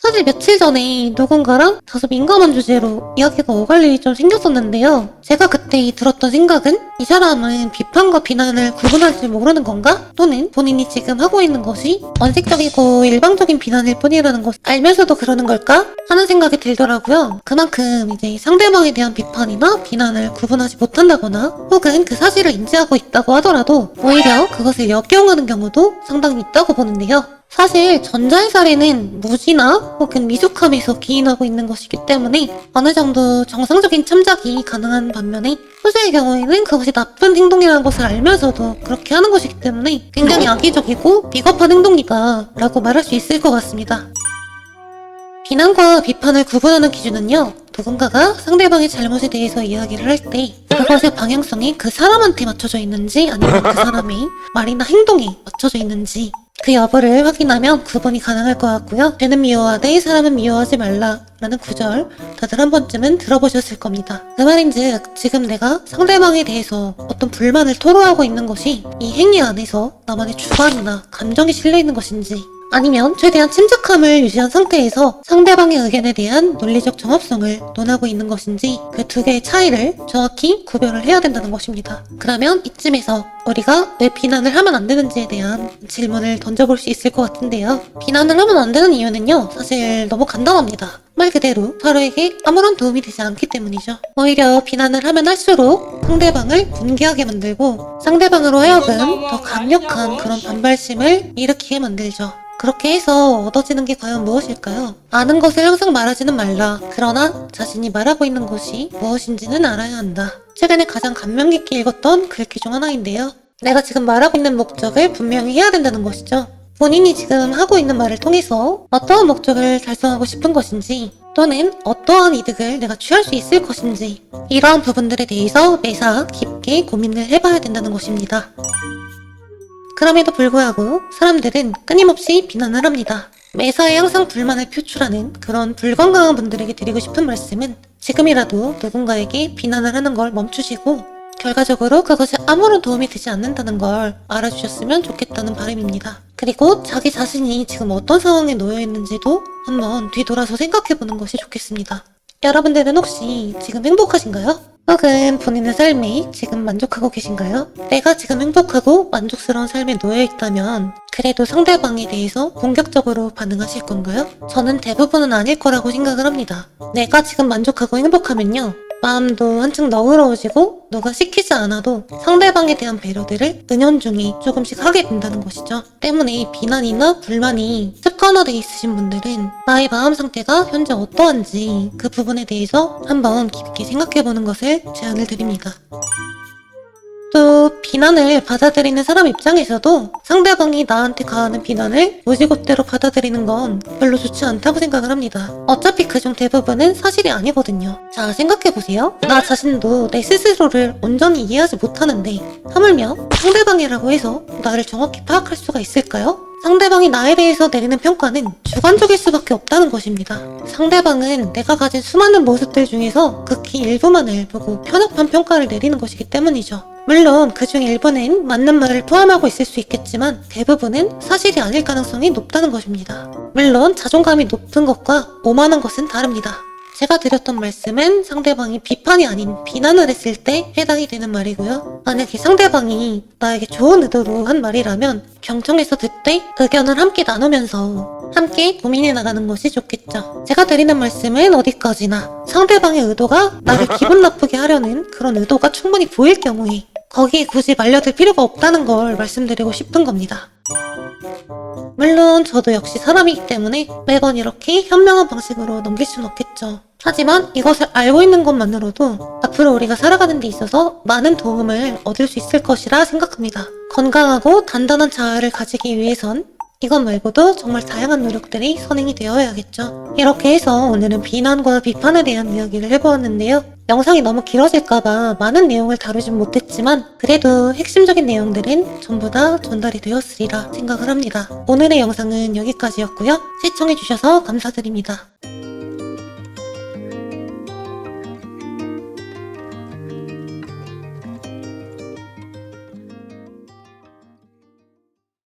사실 며칠 전에 누군가랑 다소 민감한 주제로 이야기가 오갈 일이 좀 생겼었는데요. 제가 그때 들었던 생각은 이 사람은 비판과 비난을 구분할 줄 모르는 건가? 또는 본인이 지금 하고 있는 것이 원색적이고 일방적인 비난일 뿐이라는 것을 알면서도 그러는 걸까? 하는 생각이 들더라고요. 그만큼 이제 상대방에 대한 비판이나 비난을 구분하지 못한다거나 혹은 그 사실을 인지하고 있다고 하더라도 오히려 그것을 역겨워하는 경우도 상당히 있다고 보는데요. 사실 전자의 사례는 무지나 혹은 미숙함에서 기인하고 있는 것이기 때문에 어느 정도 정상적인 참작이 가능한 반면에 후자의 경우에는 그것이 나쁜 행동이라는 것을 알면서도 그렇게 하는 것이기 때문에 굉장히 악의적이고 비겁한 행동이다 라고 말할 수 있을 것 같습니다. 비난과 비판을 구분하는 기준은요, 누군가가 상대방의 잘못에 대해서 이야기를 할 때 그것의 방향성이 그 사람한테 맞춰져 있는지 아니면 그 사람의 말이나 행동에 맞춰져 있는지 그 여부를 확인하면 구분이 가능할 것 같고요. 죄는 미워하되 사람은 미워하지 말라 라는 구절 다들 한 번쯤은 들어보셨을 겁니다. 그 말인즉 지금 내가 상대방에 대해서 어떤 불만을 토로하고 있는 것이 이 행위 안에서 나만의 주관이나 감정이 실려있는 것인지 아니면 최대한 침착함을 유지한 상태에서 상대방의 의견에 대한 논리적 정합성을 논하고 있는 것인지 그 두 개의 차이를 정확히 구별을 해야 된다는 것입니다. 그러면 이쯤에서 우리가 왜 비난을 하면 안 되는지에 대한 질문을 던져볼 수 있을 것 같은데요. 비난을 하면 안 되는 이유는요, 사실 너무 간단합니다. 말 그대로 서로에게 아무런 도움이 되지 않기 때문이죠. 오히려 비난을 하면 할수록 상대방을 분개하게 만들고 상대방으로 하여금 더 강력한 그런 반발심을 일으키게 만들죠. 그렇게 해서 얻어지는 게 과연 무엇일까요? 아는 것을 항상 말하지는 말라. 그러나 자신이 말하고 있는 것이 무엇인지는 알아야 한다. 최근에 가장 감명 깊게 읽었던 글귀 중 하나인데요. 내가 지금 말하고 있는 목적을 분명히 해야 된다는 것이죠. 본인이 지금 하고 있는 말을 통해서 어떠한 목적을 달성하고 싶은 것인지 또는 어떠한 이득을 내가 취할 수 있을 것인지 이러한 부분들에 대해서 매사 깊게 고민을 해봐야 된다는 것입니다. 그럼에도 불구하고 사람들은 끊임없이 비난을 합니다. 매사에 항상 불만을 표출하는 그런 불건강한 분들에게 드리고 싶은 말씀은 지금이라도 누군가에게 비난을 하는 걸 멈추시고 결과적으로 그것이 아무런 도움이 되지 않는다는 걸 알아주셨으면 좋겠다는 바람입니다. 그리고 자기 자신이 지금 어떤 상황에 놓여 있는지도 한번 뒤돌아서 생각해보는 것이 좋겠습니다. 여러분들은 혹시 지금 행복하신가요? 혹은 본인의 삶에 지금 만족하고 계신가요? 내가 지금 행복하고 만족스러운 삶에 놓여있다면 그래도 상대방에 대해서 공격적으로 반응하실 건가요? 저는 대부분은 아닐 거라고 생각을 합니다. 내가 지금 만족하고 행복하면요, 마음도 한층 너그러워지고 누가 시키지 않아도 상대방에 대한 배려들을 은연중에 조금씩 하게 된다는 것이죠. 때문에 비난이나 불만이 습관화되어 있으신 분들은 나의 마음 상태가 현재 어떠한지 그 부분에 대해서 한번 깊게 생각해보는 것을 제안을 드립니다. 또 비난을 받아들이는 사람 입장에서도 상대방이 나한테 가하는 비난을 무지것대로 받아들이는 건 별로 좋지 않다고 생각을 합니다. 어차피 그중 대부분은 사실이 아니거든요. 자, 생각해보세요. 나 자신도 내 스스로를 온전히 이해하지 못하는데 하물며 상대방이라고 해서 나를 정확히 파악할 수가 있을까요? 상대방이 나에 대해서 내리는 평가는 주관적일 수밖에 없다는 것입니다. 상대방은 내가 가진 수많은 모습들 중에서 극히 일부만을 보고 편협한 평가를 내리는 것이기 때문이죠. 물론 그중 일부는 맞는 말을 포함하고 있을 수 있겠지만 대부분은 사실이 아닐 가능성이 높다는 것입니다. 물론 자존감이 높은 것과 오만한 것은 다릅니다. 제가 드렸던 말씀은 상대방이 비판이 아닌 비난을 했을 때 해당이 되는 말이고요. 만약에 상대방이 나에게 좋은 의도로 한 말이라면 경청해서 듣되 의견을 함께 나누면서 함께 고민해 나가는 것이 좋겠죠. 제가 드리는 말씀은 어디까지나 상대방의 의도가 나를 기분 나쁘게 하려는 그런 의도가 충분히 보일 경우에 거기에 굳이 말려들 필요가 없다는 걸 말씀드리고 싶은 겁니다. 물론 저도 역시 사람이기 때문에 매번 이렇게 현명한 방식으로 넘길 수는 없겠죠. 하지만 이것을 알고 있는 것만으로도 앞으로 우리가 살아가는 데 있어서 많은 도움을 얻을 수 있을 것이라 생각합니다. 건강하고 단단한 자아를 가지기 위해선 이것 말고도 정말 다양한 노력들이 선행이 되어야겠죠. 이렇게 해서 오늘은 비난과 비판에 대한 이야기를 해보았는데요. 영상이 너무 길어질까봐 많은 내용을 다루진 못했지만 그래도 핵심적인 내용들은 전부 다 전달이 되었으리라 생각을 합니다. 오늘의 영상은 여기까지였고요. 시청해주셔서 감사드립니다.